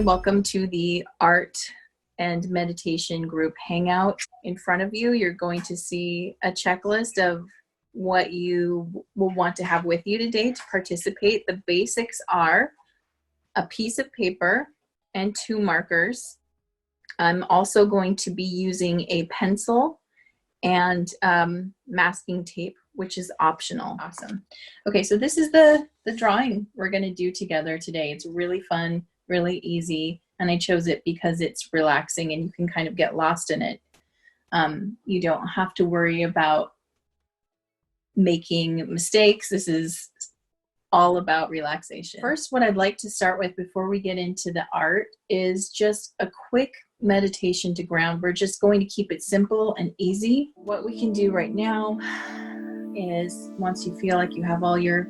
Welcome to the art and meditation group hangout. In front of you, you're going to see a checklist of what you will want to have with you today to participate. The basics are a piece of paper and 2 markers. I'm also going to be using a pencil and masking tape, which is optional. Awesome. Okay, so this is the drawing we're going to do together today. It's really fun, really easy, and I chose it because it's relaxing and you can kind of get lost in it. You don't have to worry about making mistakes. This is all about relaxation. First, what I'd like to start with before we get into the art is just a quick meditation to ground. We're just going to keep it simple and easy. What we can do right now is, once you feel like you have all your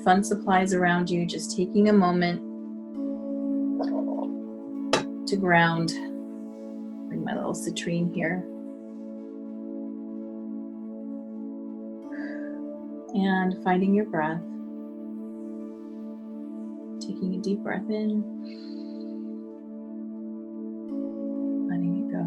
fun supplies around you, just taking a moment to ground. Bring my little citrine here. And finding your breath. Taking a deep breath in. Letting it go.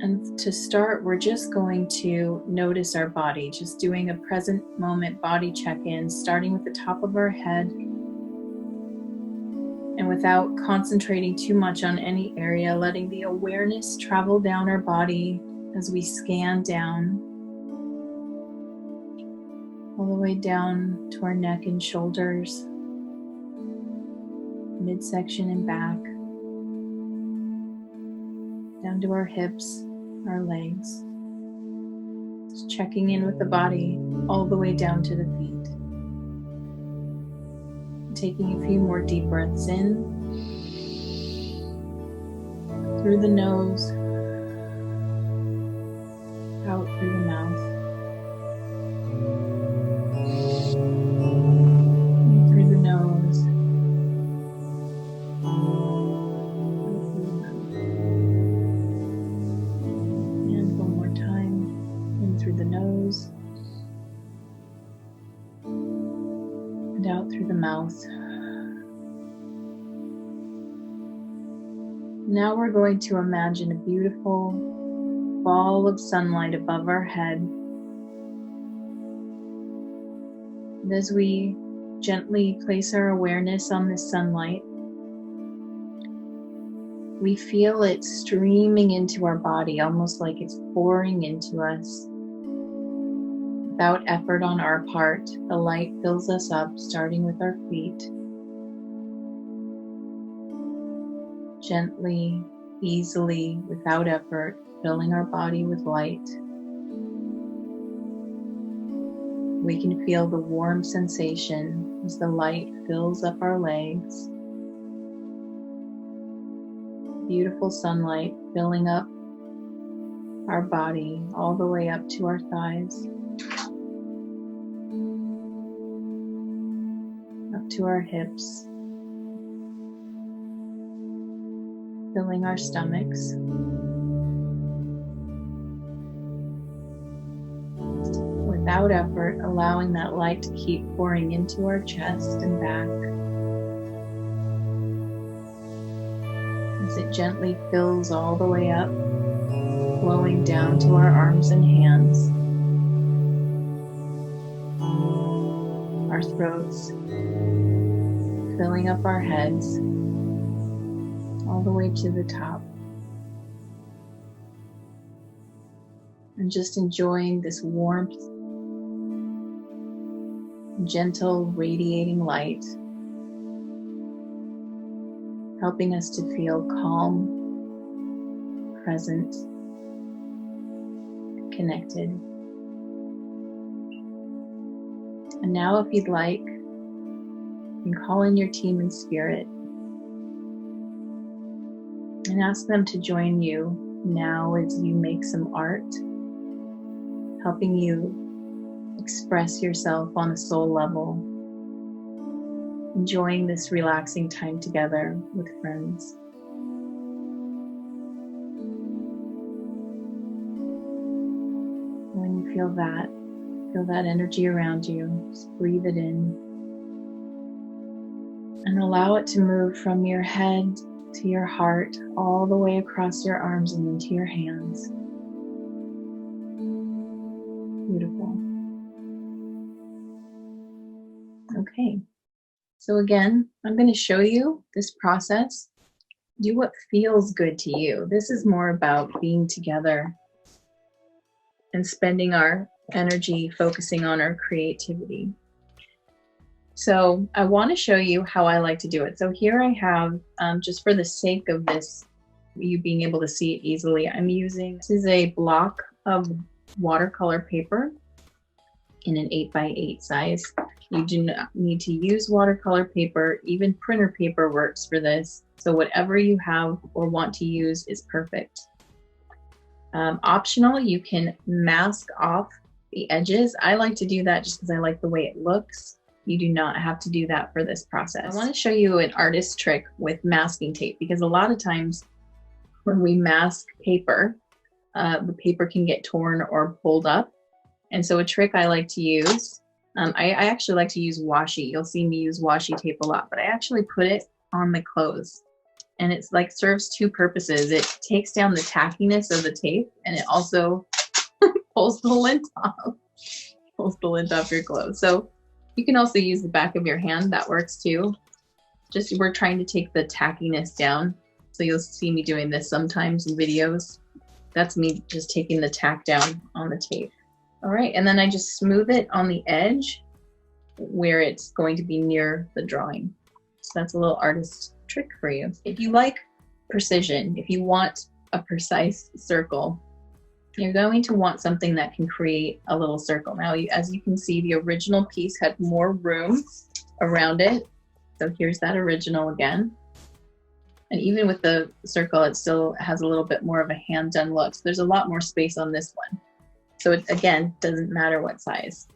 And to start, we're just going to notice our body, just doing a present moment body check-in, starting with the top of our head. And without concentrating too much on any area, letting the awareness travel down our body as we scan down, all the way down to our neck and shoulders, midsection and back, down to our hips, our legs. Just checking in with the body all the way down to the feet. Taking a few more deep breaths in through the nose, out through the mouth, in through the nose, out through the mouth, and one more time, in through the nose, and out through the mouth. Now we're going to imagine a beautiful ball of sunlight above our head. And as we gently place our awareness on this sunlight, we feel it streaming into our body, almost like it's pouring into us. Without effort on our part, the light fills us up, starting with our feet. Gently, easily, without effort, filling our body with light. We can feel the warm sensation as the light fills up our legs. Beautiful sunlight filling up our body all the way up to our thighs, up to our hips, filling our stomachs. Without effort, allowing that light to keep pouring into our chest and back as it gently fills all the way up, flowing down to our arms and hands, our throats, filling up our heads all the way to the top. And just enjoying this warmth, gentle radiating light, helping us to feel calm, present, and connected. And now, if you'd like, you can call in your team in spirit and ask them to join you now as you make some art, helping you express yourself on a soul level, enjoying this relaxing time together with friends. When you feel that, Feel that energy around you. Just breathe it in. And allow it to move from your head to your heart, all the way across your arms and into your hands. Beautiful. Okay. So again, I'm going to show you this process. Do what feels good to you. This is more about being together and spending our energy focusing on our creativity. So I want to show you how I like to do it. So here I have, just for the sake of this, you being able to see it easily, I'm using, this is a block of watercolor paper in an 8x8 size. You do not need to use watercolor paper. Even printer paper works for this. So whatever you have or want to use is perfect. Optional, you can mask off the edges. I like to do that just because I like the way it looks. You do not have to do that for this process. I want to show you an artist trick with masking tape, because a lot of times when we mask paper, the paper can get torn or pulled up. And so a trick I like to use, I actually like to use washi. You'll see me use washi tape a lot, but I actually put it on the clothes. And it's like serves two purposes. It takes down the tackiness of the tape, and it also pulls the lint off. Pulls the lint off your clothes. So you can also use the back of your hand. That works too. Just we're trying to take the tackiness down. So you'll see me doing this sometimes in videos. That's me just taking the tack down on the tape. All right, and then I just smooth it on the edge where it's going to be near the drawing. So that's a little artist trick for you. If you like precision, if you want a precise circle, you're going to want something that can create a little circle. Now, as you can see, the original piece had more room around it. So here's that original again. And even with the circle, it still has a little bit more of a hand-done look. So there's a lot more space on this one. So it, again, doesn't matter what size.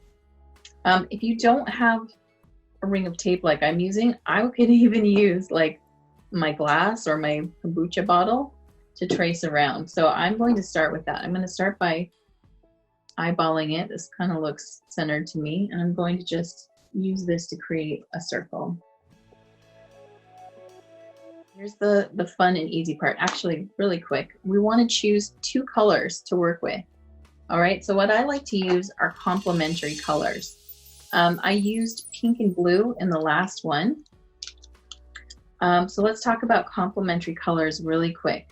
If you don't have a ring of tape like I'm using, I could even use like my glass or my kombucha bottle to trace around. So I'm going to start with that. I'm going to start by eyeballing it. This kind of looks centered to me. And I'm going to just use this to create a circle. Here's the fun and easy part. Actually, really quick. We want to choose two colors to work with. All right, so what I like to use are complementary colors. I used pink and blue in the last one. So let's talk about complementary colors really quick.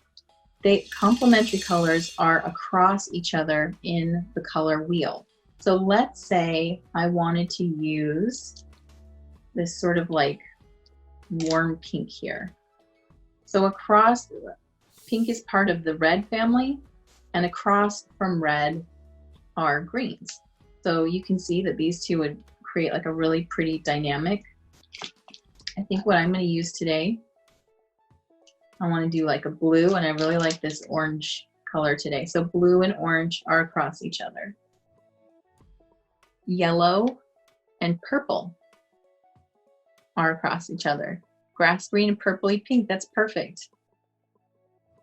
Complementary colors are across each other in the color wheel. So let's say I wanted to use this sort of like warm pink here. So across, pink is part of the red family, and across from red are greens. So you can see that these two would create like a really pretty dynamic. I think what I'm going to use today, I want to do like a blue, and I really like this orange color today. So blue and orange are across each other. Yellow and purple are across each other. Grass green and purpley pink, that's perfect.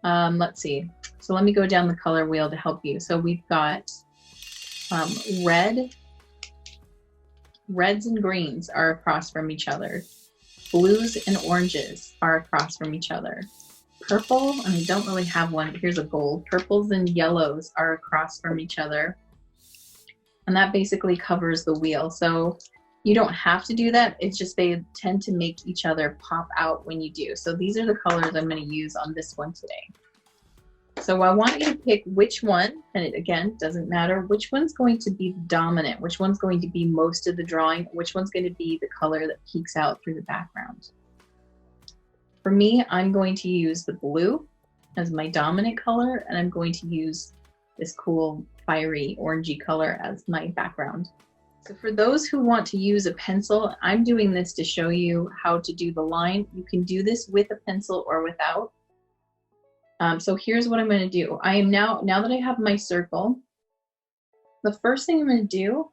Let's see. So let me go down the color wheel to help you. So we've got reds and greens are across from each other. Blues and oranges are across from each other. Purple, and I don't really have one, but here's a gold. Purples and yellows are across from each other. And that basically covers the wheel. So you don't have to do that. It's just they tend to make each other pop out when you do. So these are the colors I'm going to use on this one today. So I want you to pick which one, and it again doesn't matter which one's going to be dominant, which one's going to be most of the drawing, which one's going to be the color that peeks out through the background. For me, I'm going to use the blue as my dominant color, and I'm going to use this cool fiery orangey color as my background. So for those who want to use a pencil, I'm doing this to show you how to do the line. You can do this with a pencil or without. So here's what I'm going to do. I am now that I have my circle, the first thing I'm going to do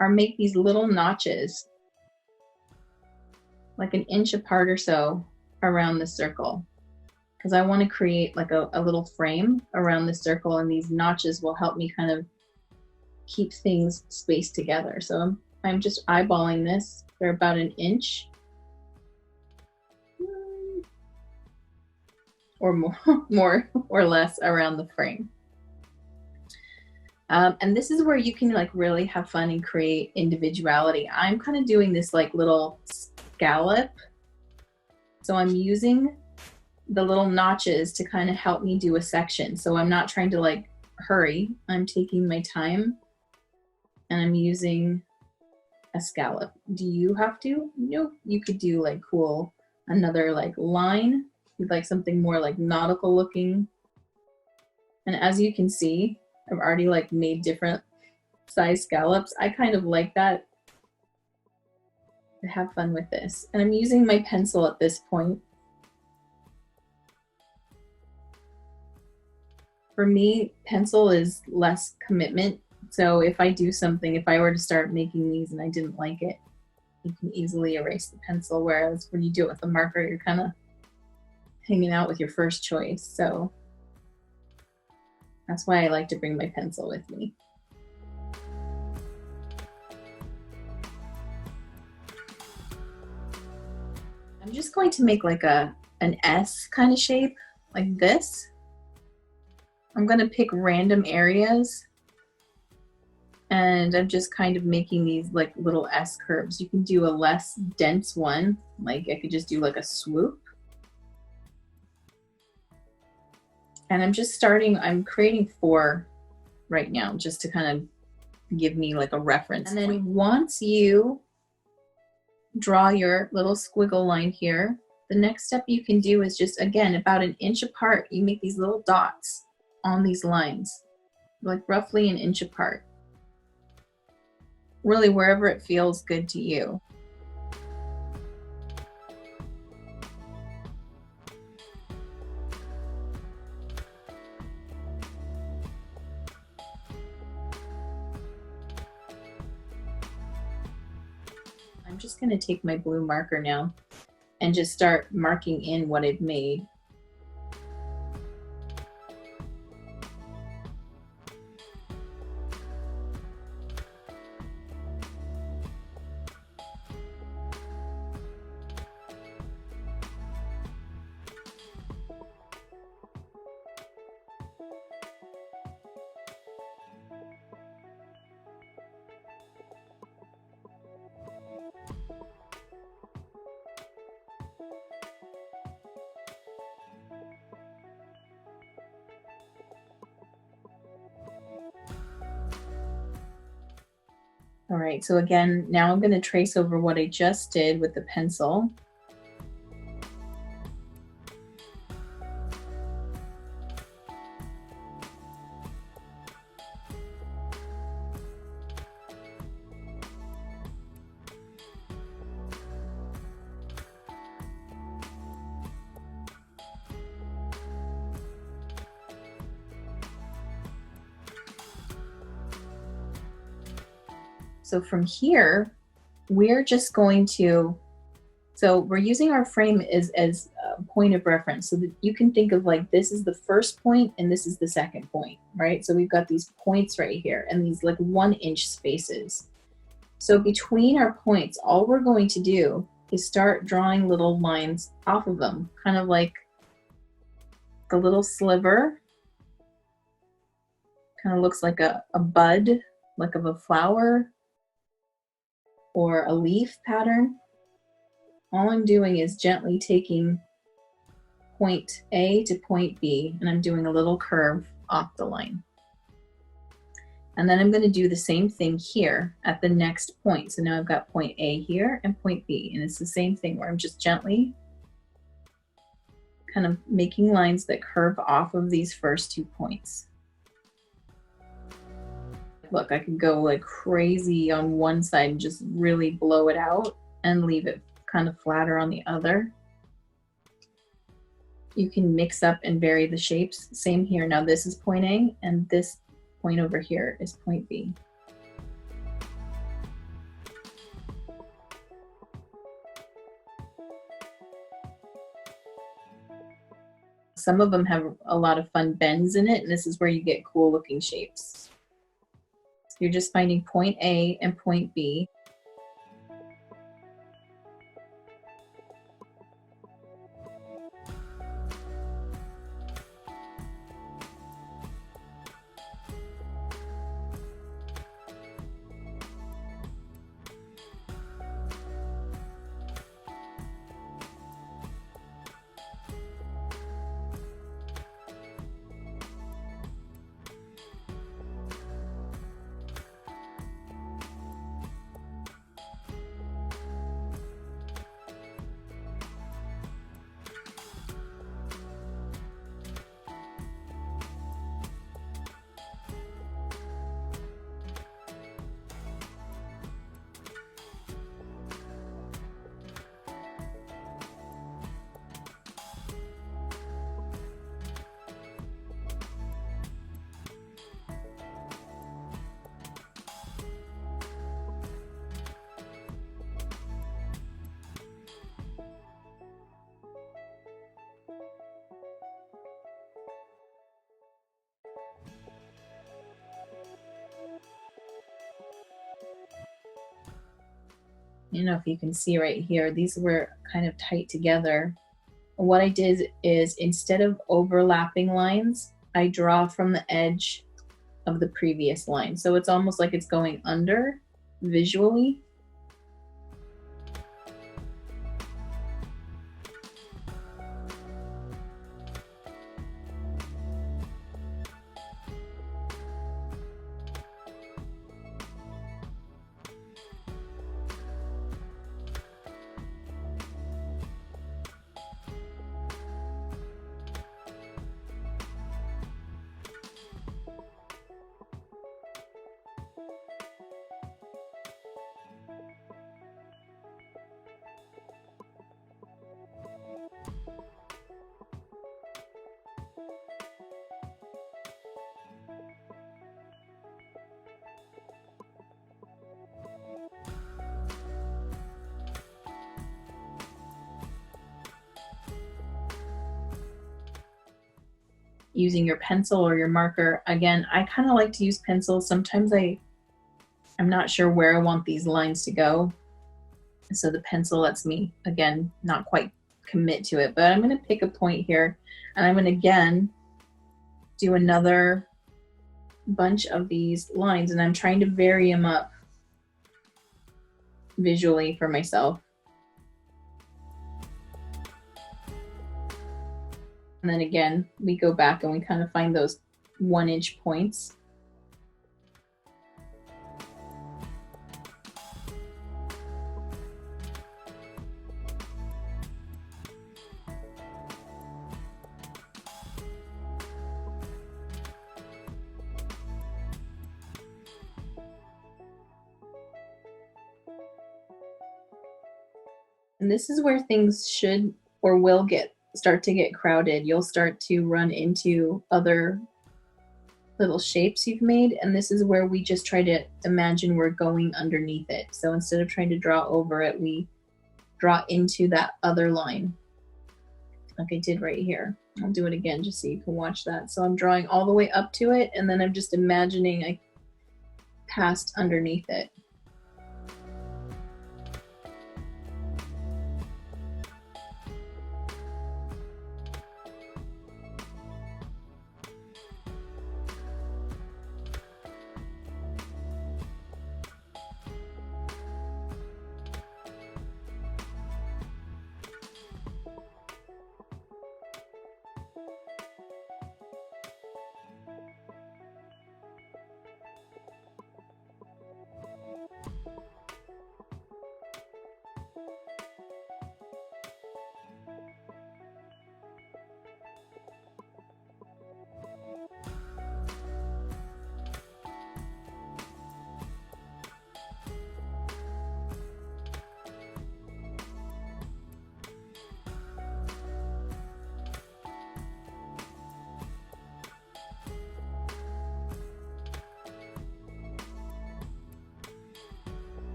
are make these little notches, like an inch apart or so around the circle, because I want to create like a little frame around the circle, and these notches will help me kind of keep things spaced together. So I'm just eyeballing this. They're about an inch or more or less around the frame. And this is where you can like really have fun and create individuality. I'm kind of doing this like little scallop. So I'm using the little notches to kind of help me do a section. So I'm not trying to like hurry. I'm taking my time and I'm using a scallop. Do you have to? Nope. You could do like cool, another like line. You'd like something more like nautical looking. And as you can see, I've already like made different size scallops. I kind of like that. To have fun with this. And I'm using my pencil at this point. For me, pencil is less commitment. So if I do something, if I were to start making these and I didn't like it, you can easily erase the pencil. Whereas when you do it with a marker, you're kind of hanging out with your first choice. So that's why I like to bring my pencil with me. I'm just going to make like an S kind of shape, like this. I'm going to pick random areas and I'm just kind of making these like little S curves. You can do a less dense one, like I could just do like a swoop. And I'm just starting, I'm creating 4 right now just to kind of give me like a reference. And then once you draw your little squiggle line here, the next step you can do is just, again, about an inch apart, you make these little dots on these lines, like roughly an inch apart. Really wherever it feels good to you. I'm just going to take my blue marker now and just start marking in what I've made. All right, so again, now I'm going to trace over what I just did with the pencil. So from here, we're just going to, so we're using our frame as a point of reference so that you can think of like this is the first point and this is the second point, right? So we've got these points right here and these like 1-inch spaces. So between our points, all we're going to do is start drawing little lines off of them, kind of like the little sliver. Kind of looks like a bud, like of a flower, or a leaf pattern. All I'm doing is gently taking point A to point B, and I'm doing a little curve off the line. And then I'm going to do the same thing here at the next point. So now I've got point A here and point B, and it's the same thing where I'm just gently kind of making lines that curve off of these first 2 points. Look, I could go like crazy on one side and just really blow it out and leave it kind of flatter on the other. You can mix up and vary the shapes. Same here. Now this is point A and this point over here is point B. Some of them have a lot of fun bends in it, and this is where you get cool looking shapes. You're just finding point A and point B. You know, if you can see right here, these were kind of tight together. What I did is, instead of overlapping lines, I draw from the edge of the previous line. So it's almost like it's going under visually. Using your pencil or your marker. Again, I kind of like to use pencils. Sometimes I'm not sure where I want these lines to go. So the pencil lets me, again, not quite commit to it, but I'm going to pick a point here, and I'm going to again do another bunch of these lines, and I'm trying to vary them up visually for myself. And then again, we go back and we kind of find those 1-inch points. And this is where things should or will start to get crowded. You'll start to run into other little shapes you've made, and this is where we just try to imagine we're going underneath it. So instead of trying to draw over it, we draw into that other line, like I did right here. I'll do it again just so you can watch that. So I'm drawing all the way up to it, and then I'm just imagining I passed underneath it.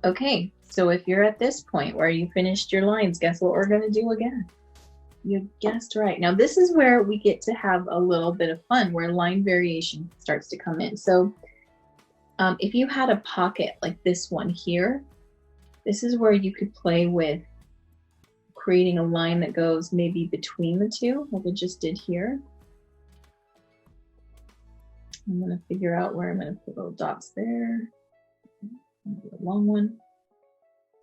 Okay, So if you're at this point where you finished your lines, guess what we're going to do again? You guessed right. Now this is where we get to have a little bit of fun, where line variation starts to come in. So if you had a pocket like this one here, this is where you could play with creating a line that goes maybe between the two, like I just did here. I'm going to figure out where I'm going to put little dots there. A long one.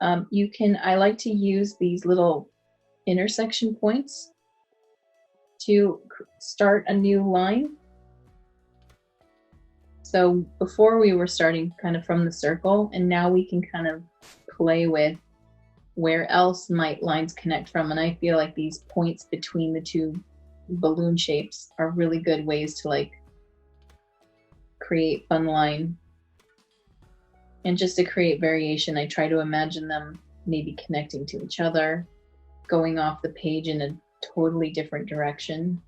I like to use these little intersection points to start a new line. So before we were starting kind of from the circle, and now we can kind of play with where else might lines connect from. And I feel like these points between the two balloon shapes are really good ways to like create fun line. And just to create variation, I try to imagine them maybe connecting to each other, going off the page in a totally different direction.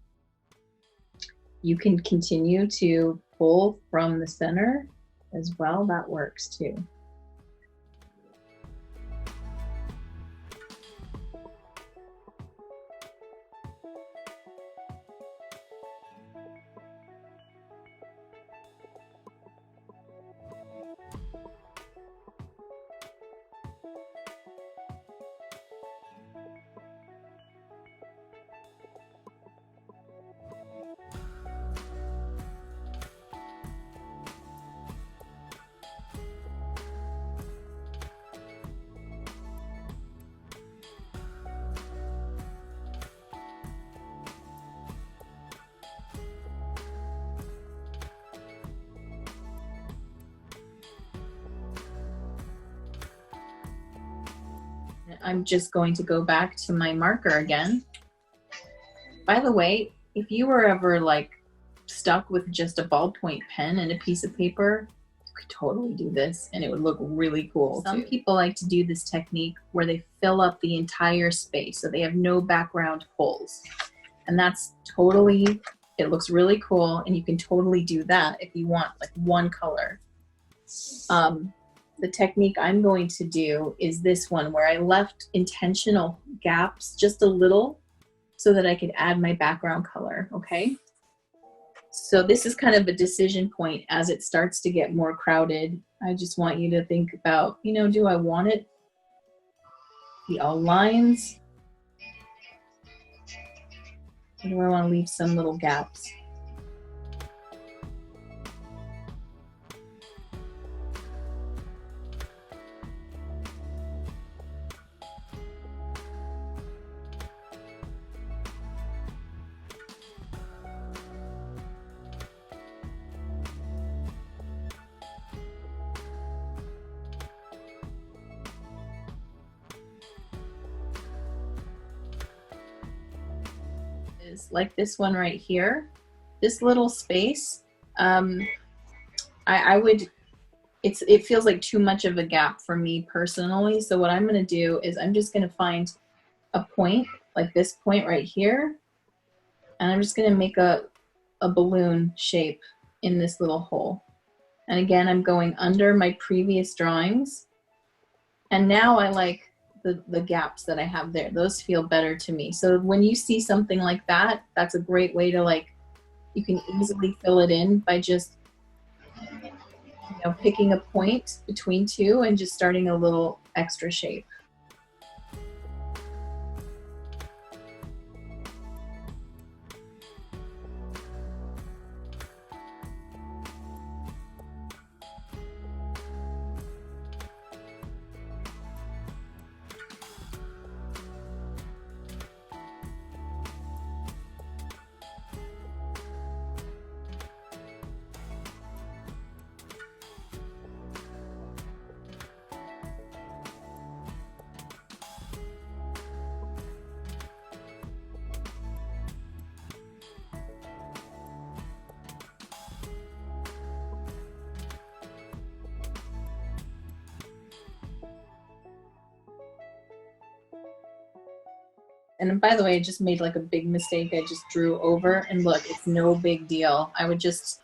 You can continue to pull from the center as well. That works too. I'm just going to go back to my marker again. By the way, if you were ever like stuck with just a ballpoint pen and a piece of paper, you could totally do this and it would look really cool. Some people like to do this technique where they fill up the entire space so they have no background holes. And that's totally, it looks really cool, and you can totally do that if you want like one color. The technique I'm going to do is this one where I left intentional gaps just a little so that I could add my background color, okay? So this is kind of a decision point as it starts to get more crowded. I just want you to think about, you know, do I want it to be all lines? Or do I want to leave some little gaps? Like this one right here, this little space, I would, it feels like too much of a gap for me personally. So what I'm going to do is I'm just going to find a point like this point right here, and I'm just going to make a balloon shape in this little hole. And again, I'm going under my previous drawings, and now I like the gaps that I have there. Those feel better to me. So when you see something like that, that's a great way to like, you can easily fill it in by just, you know, picking a point between two and just starting a little extra shape. And by the way, I just made like a big mistake. I just drew over, and look, it's no big deal. I would just,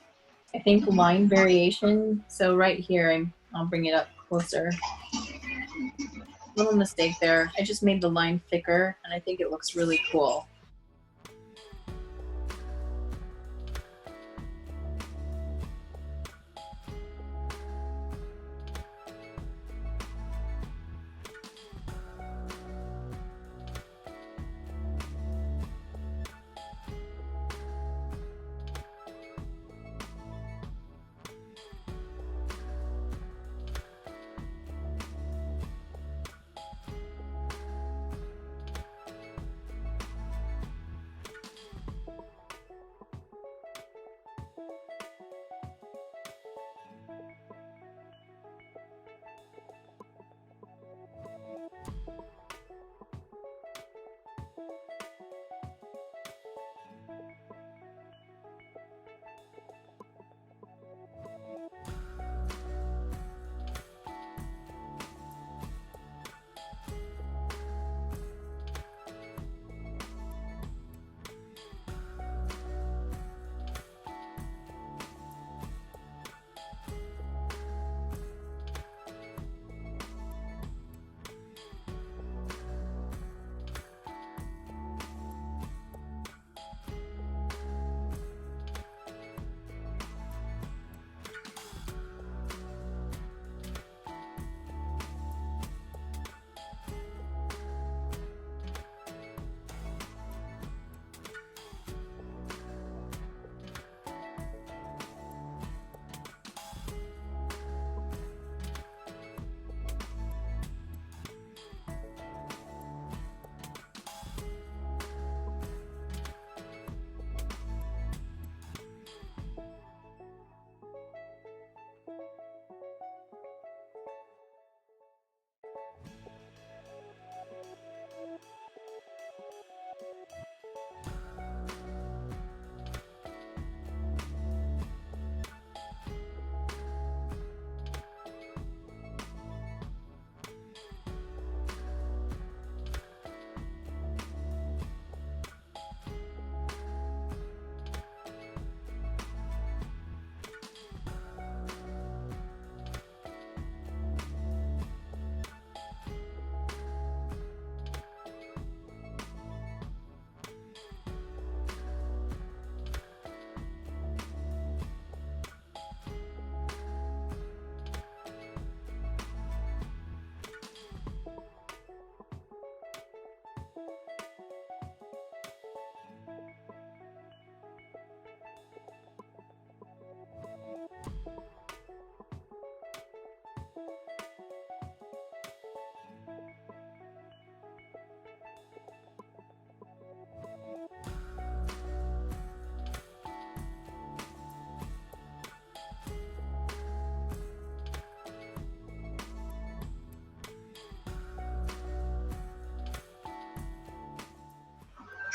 I think line variation. So right here, I'll bring it up closer. little mistake there. I just made the line thicker, and I think it looks really cool.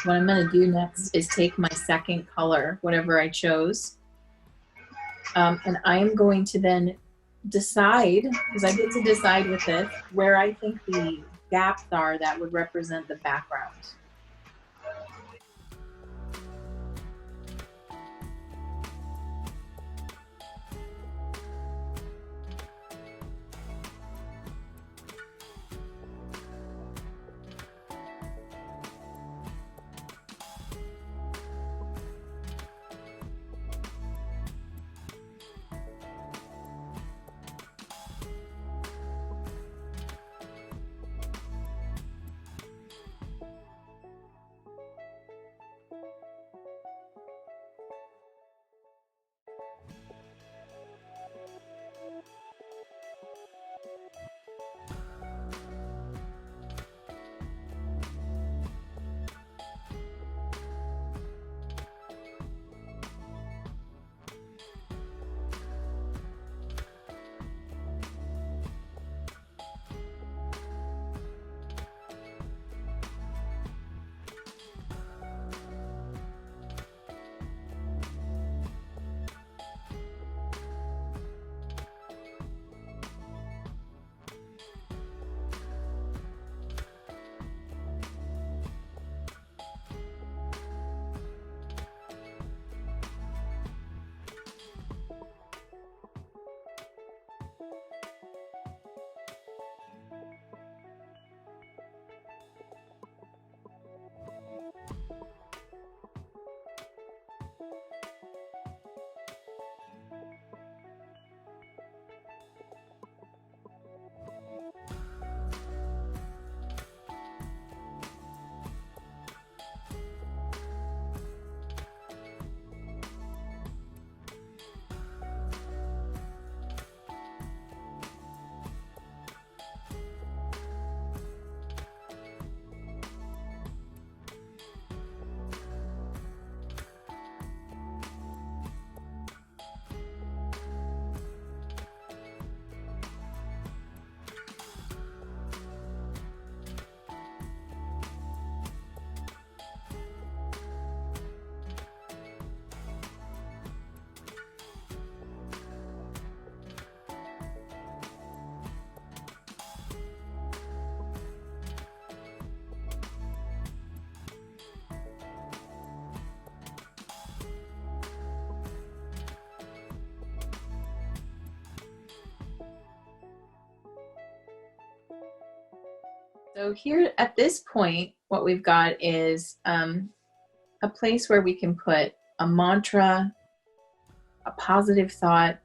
What I'm going to do next is take my second color, whatever I chose, and I'm going to then decide, because I get to decide with this, where I think the gaps are that would represent the background. So here at this point, what we've got is a place where we can put a mantra, a positive thought.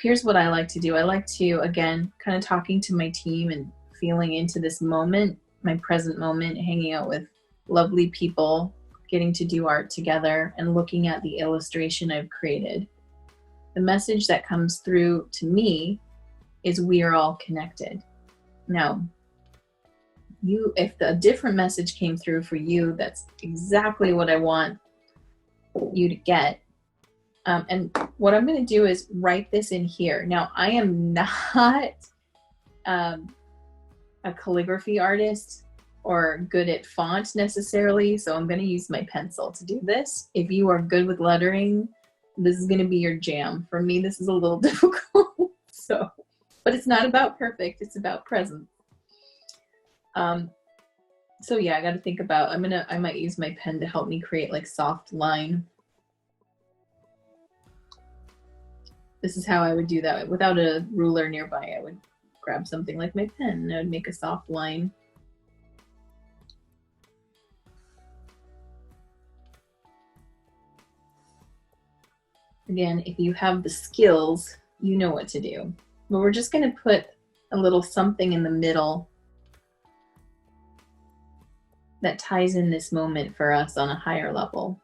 Here's what I like to do. I like to, again, kind of talking to my team and feeling into this moment, my present moment, hanging out with lovely people, getting to do art together, and looking at the illustration I've created. The message that comes through to me is we are all connected. Now, if a different message came through for you, that's exactly what I want you to get. And what I'm going to do is write this in here. Now, I am not a calligraphy artist or good at font necessarily, so I'm going to use my pencil to do this. If you are good with lettering, this is going to be your jam. For me, this is a little difficult. But it's not about perfect, it's about present. So yeah, I got to think about, I might use my pen to help me create like soft line. This is how I would do that. Without a ruler nearby, I would grab something like my pen and I would make a soft line. Again, if you have the skills, you know what to do. But we're just going to put a little something in the middle that ties in this moment for us on a higher level.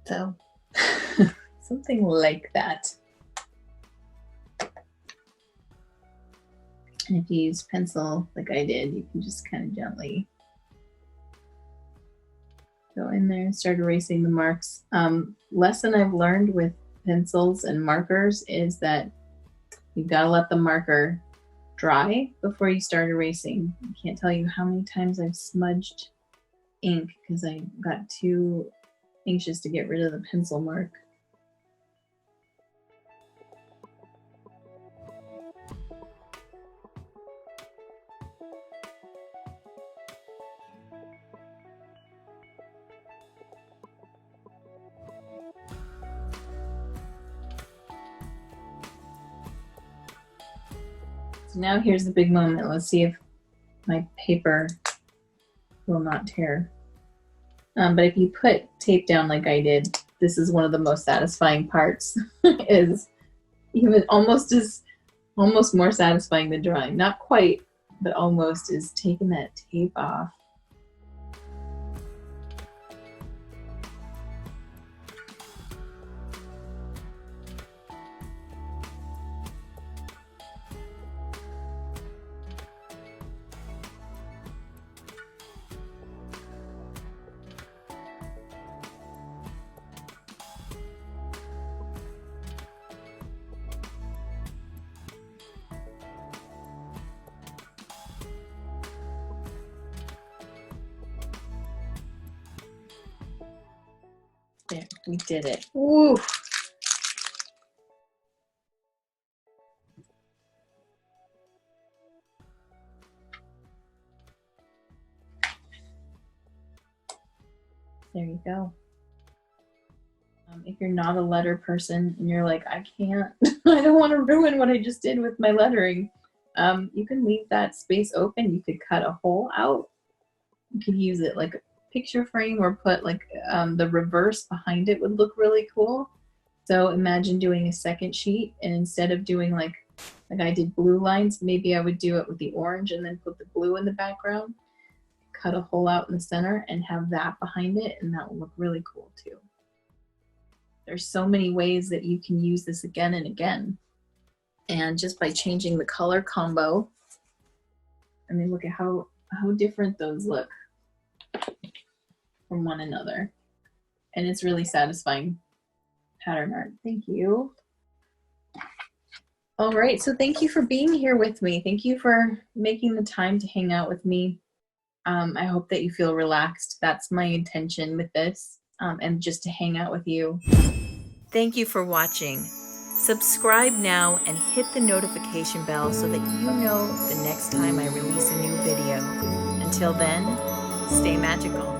So something like that. And if you use pencil like I did, you can just kind of gently go in there and start erasing the marks. Lesson I've learned with pencils and markers is that you've got to let the marker dry before you start erasing. I can't tell you how many times I've smudged ink because I got too anxious to get rid of the pencil mark. So now here's the big moment. Let's see if my paper will not tear. But if you put tape down like I did, this is one of the most satisfying parts. Is even almost more satisfying than drawing. Not quite, but almost, is taking that tape off. There, we did it. Woo! There you go. If you're not a letter person and you're like, I can't, I don't want to ruin what I just did with my lettering, you can leave that space open. You could cut a hole out. You could use it like a picture frame or put like the reverse behind it would look really cool. So imagine doing a second sheet, and instead of doing like I did blue lines, maybe I would do it with the orange and then put the blue in the background. cut a hole out in the center and have that behind it, and that will look really cool too. There's so many ways that you can use this again and again. And just by changing the color combo, I mean, look at how different those look from one another. And it's really satisfying pattern art. Thank you. All right, so thank you for being here with me. Thank you for making the time to hang out with me. I hope that you feel relaxed. That's my intention with this, and just to hang out with you. Thank you for watching. Subscribe now and hit the notification bell so that you know the next time I release a new video. Until then, stay magical.